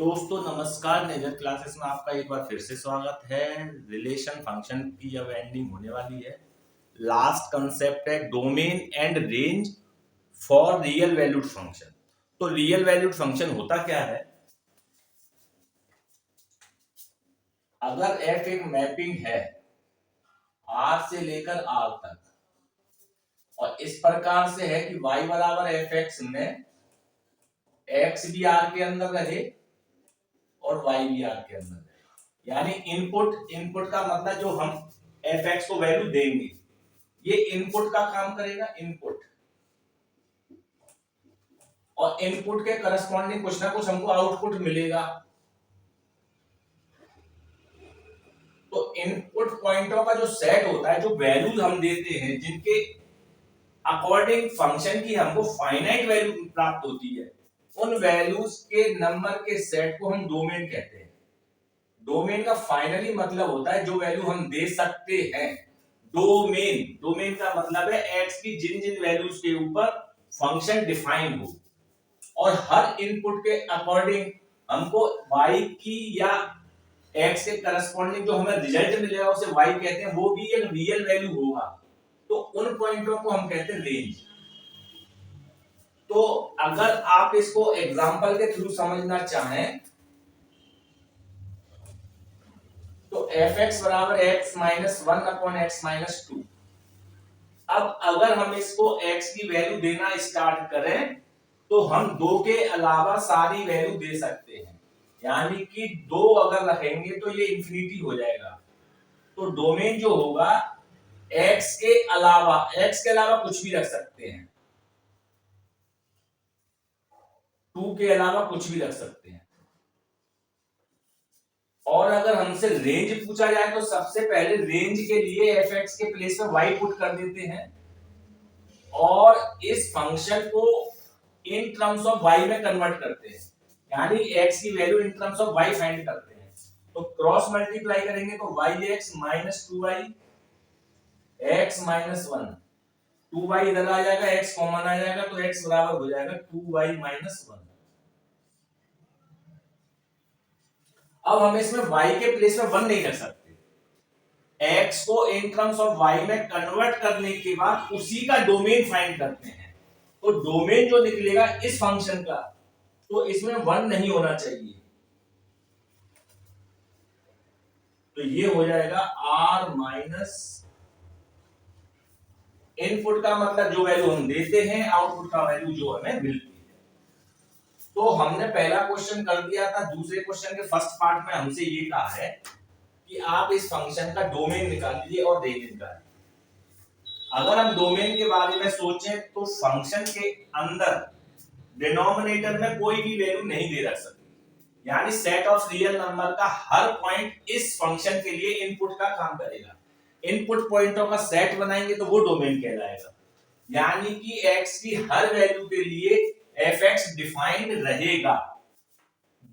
दोस्तों नमस्कार। नेजर क्लासेस में आपका एक बार फिर से स्वागत है। रिलेशन फंक्शन की अब एंडिंग होने वाली है। लास्ट कंसेप्ट है domain and range for real valued function. तो रियल वैल्यूड फंक्शन होता क्या है? अगर एफ एक मैपिंग है आर से लेकर आर तक और इस प्रकार से है कि y बराबर एफ एक्स में एक्स भी आर के अंदर रहे और y भी आर के अंदर रहे, यानी इनपुट का मतलब जो हम एफ एक्स को वैल्यू देंगे ये इनपुट का काम करेगा। इनपुट और इनपुट के करस्पॉन्डिंग कुछ ना कुछ हमको आउटपुट मिलेगा। तो इनपुट पॉइंटों का जो सेट होता है, जो वैल्यूज हम देते हैं जिनके अकॉर्डिंग फंक्शन की हमको फाइनाइट वैल्यू प्राप्त होती है, उन वैल्यूज के नंबर के सेट को हम डोमेन कहते हैं। डोमेन का फाइनली मतलब होता है जो वैल्यू हम दे सकते हैं। डोमेन का मतलब है एक्स की जिन जिन वैल्यूज के ऊपर फंक्शन डिफाइन हो और हर इनपुट के अकॉर्डिंग हमको y की या x के करस्पॉन्डिंग जो हमें रिजल्ट मिलेगा उसे y कहते हैं, वो भी एक रियल वैल्यू होगा। तो उन पॉइंटों को हम कहते हैं रेंज। तो अगर आप इसको एग्जांपल के थ्रू समझना चाहें तो एफ एक्स बराबर x minus one upon x minus two. अब अगर हम इसको x की वैल्यू देना स्टार्ट करें तो हम दो के अलावा सारी वैल्यू दे सकते हैं, यानी कि दो अगर रखेंगे तो ये इंफिनिटी हो जाएगा। तो डोमेन जो होगा x के अलावा कुछ भी रख सकते हैं, 2 के अलावा कुछ भी रख सकते हैं। और अगर हमसे रेंज पूछा जाए तो सबसे पहले रेंज के लिए एफ एक्स के प्लेस में y पुट कर देते हैं और इस फंक्शन को इन टर्म्स ऑफ y में कन्वर्ट करते हैं, यानी x की value in terms of y find करते हैं। तो क्रॉस मल्टीप्लाई करेंगे तो yx minus 2y x minus 1, 2y इधर आ जाएगा, x कॉमन आ जाएगा तो x बराबर हो जाएगा 2y माइनस 1। अब हम इसमें y के प्लेस में 1 नहीं रख सकते। x को इन टर्म्स ऑफ y में कन्वर्ट करने के बाद उसी का डोमेन फाइंड करते हैं। तो डोमेन जो निकलेगा इस फंक्शन का, तो इसमें 1 नहीं होना चाहिए। तो ये हो जाएगा r माइनस इनपुट का मतलब जो वैल्यू हम देते हैं, आउटपुट का वैल्यू जो हमें मिलती है। तो हमने पहला क्वेश्चन कर दिया था। दूसरे क्वेश्चन के फर्स्ट पार्ट में हमसे ये कहा है कि आप इस फंक्शन का डोमेन निकाल लीजिए और रेंज निकालिए। अगर हम डोमेन के बारे में सोचें तो फंक्शन के अंदर डिनोमिनेटर में कोई भी वैल्यू नहीं दे रख सकते, यानी सेट ऑफ रियल नंबर का हर पॉइंट इस फंक्शन के लिए इनपुट का काम करेगा। इनपुट पॉइंटों का सेट बनाएंगे तो वो डोमेन कहलाएगा, यानी कि x की हर वैल्यू के लिए fx डिफाइंड रहेगा।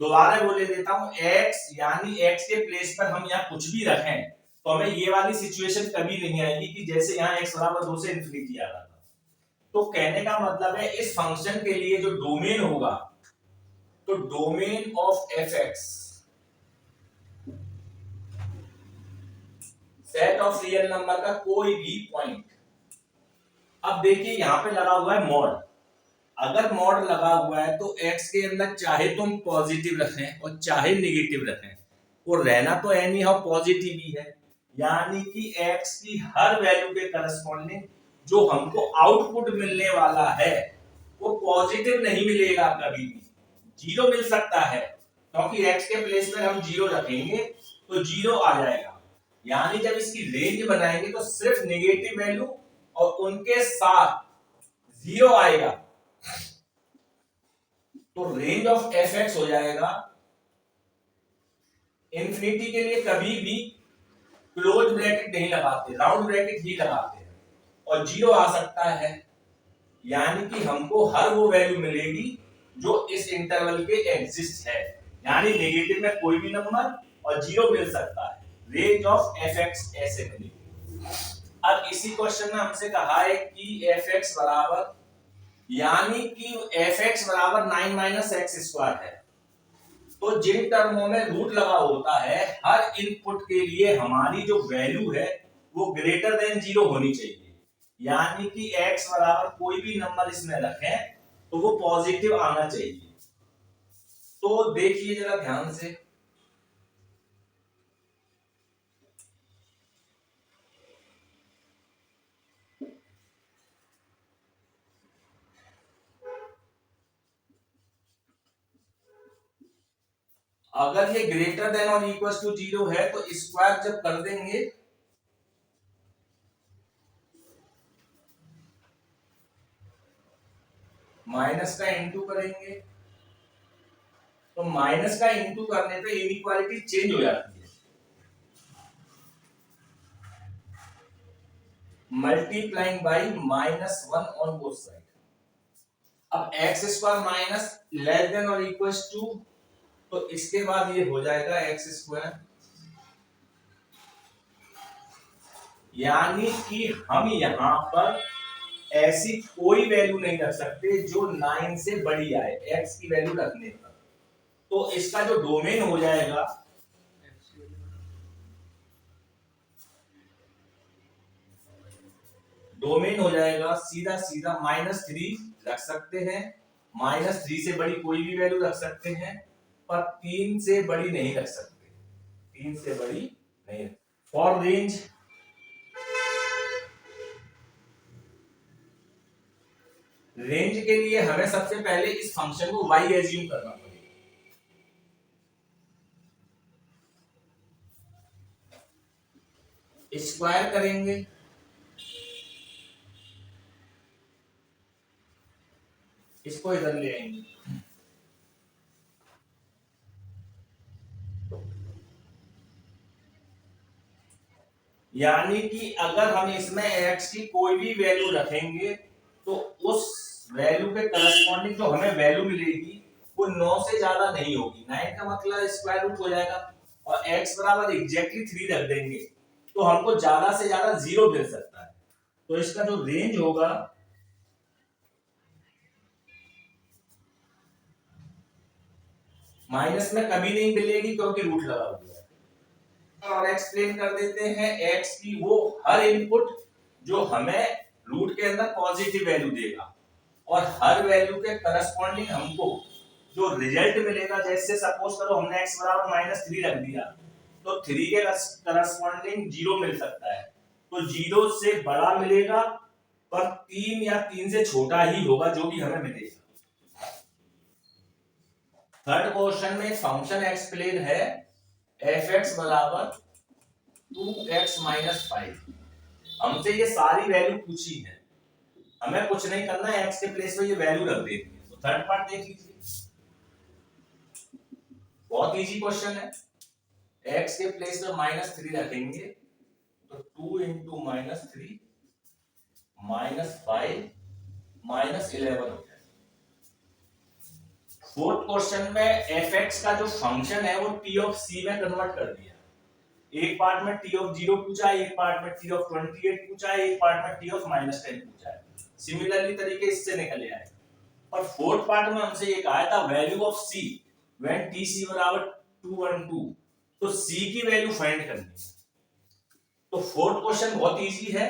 दोबारा बोले देता हूं, x यानी x के प्लेस पर हम यहां कुछ भी रखें तो हमें ये वाली सिचुएशन कभी नहीं आएगी कि जैसे यहां x बराबर 2 से इंफिनिटी आ रहा था। तो कहने का मतलब है इस फंक्शन के लिए जो डोमेन होगा, तो domain of fx set of real number का कोई भी पॉइंट। अब देखिए यहां पे लगा हुआ है मॉड। अगर मॉड लगा हुआ है तो x के अंदर चाहे तुम पॉजिटिव रखें और चाहे नेगेटिव रखें, वो रहना तो एनी हाउ पॉजिटिव ही है, यानी कि x की हर वैल्यू के करस्पॉन्डिंग जो हमको आउटपुट मिलने वाला है वो पॉजिटिव नहीं मिलेगा, कभी भी जीरो मिल सकता है, क्योंकि x के प्लेस में हम जीरो रखेंगे तो जीरो आ जाएगा। यानी जब इसकी रेंज बनाएंगे तो सिर्फ नेगेटिव वैल्यू और उनके साथ जीरो आएगा। तो रेंज ऑफ एफ एक्स हो जाएगा इंफिनिटी के लिए कभी भी क्लोज ब्रैकेट नहीं लगाते, राउंड ब्रैकेट ही लगाते हैं, और जीरो आ सकता है, यानी कि हमको हर वो वैल्यू मिलेगी जो इस इंटरवल के एग्जिस्ट है, यानी नेगेटिव में कोई भी नंबर और जीरो मिल सकता है। रेंज ऑफ एफ एक्स ऐसे मिलेगी। अब इसी क्वेश्चन में हमसे कहा है कि एफ एक्स बराबर, यानी कि एफ एक्स बराबर 9 माइनस एक्स स्क्वायर है, तो तो जिन टर्मों में रूट लगा होता है हर इनपुट के लिए हमारी जो वैल्यू है वो ग्रेटर देन 0 होनी चाहिए, यानी कि x बराबर कोई भी नंबर इसमें रखें तो वो पॉजिटिव आना चाहिए। तो देखिए जरा ध्यान से, अगर ये ग्रेटर देन और इक्वल टू 0 है तो स्क्वायर जब कर देंगे माइनस का इंटू करेंगे तो माइनस का इंटू करने पे इनइक्वालिटी चेंज हो जाती है, multiplying by -1 on both side. अब X square minus less than और इक्वल टू, तो इसके बाद ये हो जाएगा एक्स स्क्वायर, यानी कि हम यहां पर ऐसी कोई वैल्यू नहीं रख सकते जो 9 से बड़ी आए x की वैल्यू रखने पर। तो इसका जो डोमेन हो जाएगा सीधा सीधा -3 रख सकते हैं, -3 से बड़ी कोई भी वैल्यू रख सकते हैं, पर 3 से बड़ी नहीं रख सकते, 3 से बड़ी नहीं। फॉर रेंज के लिए हमें सबसे पहले इस फंक्शन को y एज्यूम करना पड़ेगा। स्क्वायर करेंगे इसको इधर ले आएंगे, यानी कि अगर हम इसमें x की कोई भी वैल्यू रखेंगे तो उस वैल्यू के करस्पॉन्डिंग जो हमें वैल्यू मिलेगी वो 9 से ज्यादा नहीं होगी। 9 का मतलब स्क्वायर रूट हो जाएगा और x बराबर एग्जैक्टली 3 रख देंगे तो हमको ज्यादा से ज्यादा 0 मिल सकता है। तो इसका जो रेंज होगा माइनस में कभी नहीं मिलेगी क्योंकि रूट लगा हुआ है। और एक्सप्लेन कर देते हैं x की वो हर इनपुट जो हमें रूट के अंदर पॉजिटिव वैल्यू देगा और हर वैल्यू के करस्पॉन्डिंग हमको जो रिजल्ट मिलेगा, जैसे सपोज करो हमने x बराबर -3 रख दिया तो 3 के करस्पॉन्डिंग 0 मिल सकता है, तो 0 से बड़ा मिलेगा पर 3 या 3 से छोटा ही होगा जो भी हमें मिलेगा। थर्ड क्वेश्चन में फंक्शन एक्सप्लेन है f(x) बराबर 2x - 5। हमसे ये सारी वैल्यू पूछी है, हमें कुछ नहीं करना है, x के प्लेस पे ये वैल्यू रख देनी है। तो थर्ड पार्ट देख लीजिए, बहुत इजी क्वेश्चन है। x के प्लेस पे -3 रखेंगे तो 2 × -3 -5 -11 हो जाएगा। फोर्थ क्वेश्चन में f(x) का जो फंक्शन है वो t ऑफ c में कन्वर्ट कर दिया। एक पार्ट में t ऑफ 0 पूछा है, एक पार्ट में t ऑफ 28 पूछा है, एक पार्ट में t ऑफ -10 पूछा है। सिमिलरली तरीके इससे निकल आए। और फोर्थ पार्ट में हमसे ये कहा था value of c when tc बराबर 212, तो c की वैल्यू फाइंड करनी है। तो फोर्थ क्वेश्चन बहुत इजी है,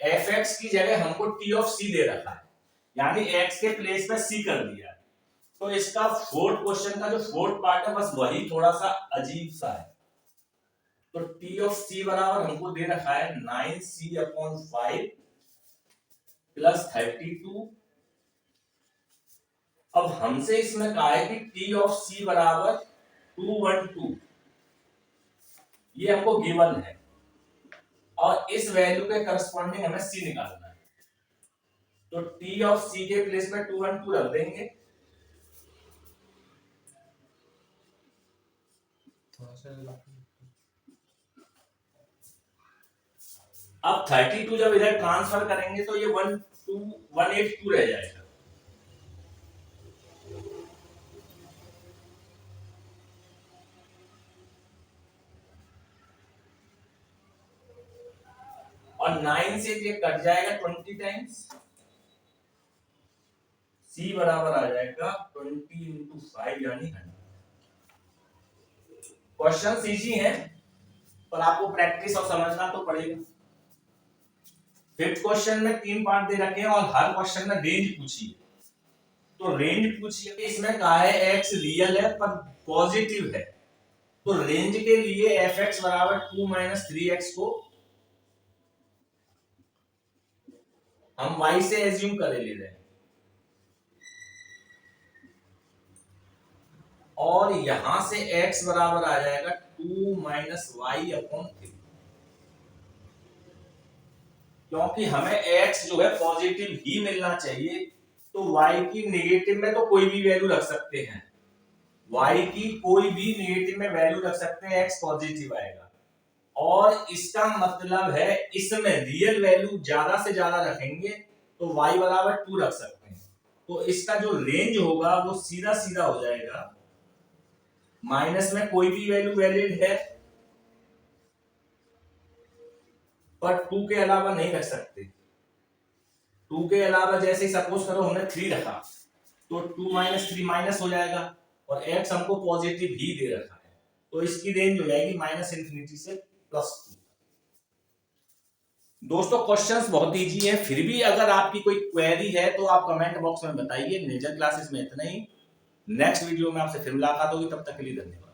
f(x) की जगह हमको t ऑफ c दे रखा है, यानी x के प्लेस पे c कर दिया। तो इसका फोर्थ क्वेश्चन का जो फोर्थ पार्ट है बस वही थोड़ा सा अजीब सा है। तो t ऑफ c बराबर हमको दे रखा है 9c/5 प्लस 32। अब हमसे इसमें कहा है कि t ऑफ c बराबर 212, ये हमको गिवन है और इस वैल्यू के करस्पॉन्डिंग हमें c निकालना है। तो t ऑफ c के प्लेस में 212 रख देंगे। अब 32 जब इधर ट्रांसफर करेंगे तो ये 18182 रह जाएगा। और 9 से ये कट जाएगा 20 टाइम्स, c बराबर आ जाएगा 20 × 5 यानी 100। क्वेश्चन इजी है पर आपको प्रैक्टिस और समझना तो पड़ेगा। फिफ्थ क्वेश्चन में 3 पार्ट दे रखे हैं और हर क्वेश्चन में रेंज पूछी है। तो रेंज पूछी है, इसमें कहा है x रियल है पर पॉजिटिव है, तो रेंज के लिए fx बराबर 2 - 3x को हम y से एज्यूम करे ले रहे हैं और यहां से x बराबर आ जाएगा 2 - y/3, क्योंकि हमें x जो है पॉजिटिव ही मिलना चाहिए, तो y की नेगेटिव में तो कोई भी वैल्यू रख सकते हैं, y की कोई भी नेगेटिव में वैल्यू रख सकते हैं, x पॉजिटिव आएगा। और इसका मतलब है इसमें रियल वैल्यू ज्यादा से ज्यादा रखेंगे तो y बराबर 2 रख सकते हैं, तो इसका जो रेंज होगा वो सीधा सीधा हो जाएगा, माइनस में कोई भी वैल्यू वैलिड है पर 2 के अलावा नहीं रख सकते। 2 के अलावा जैसे सपोज करो हमने 3 रखा तो 2 - 3 माइनस हो जाएगा और x हमको पॉजिटिव ही दे रखा है, तो इसकी रेंज हो जाएगी -∞ से +2। दोस्तों क्वेश्चंस बहुत इजी है, फिर भी अगर आपकी कोई क्वेरी है तो आप कमेंट बॉक्स में बताइए। मेजर क्लासेस में इतना ही, नेक्स्ट वीडियो में आपसे फिर मुलाकात होगी, तब तक के लिए धन्यवाद।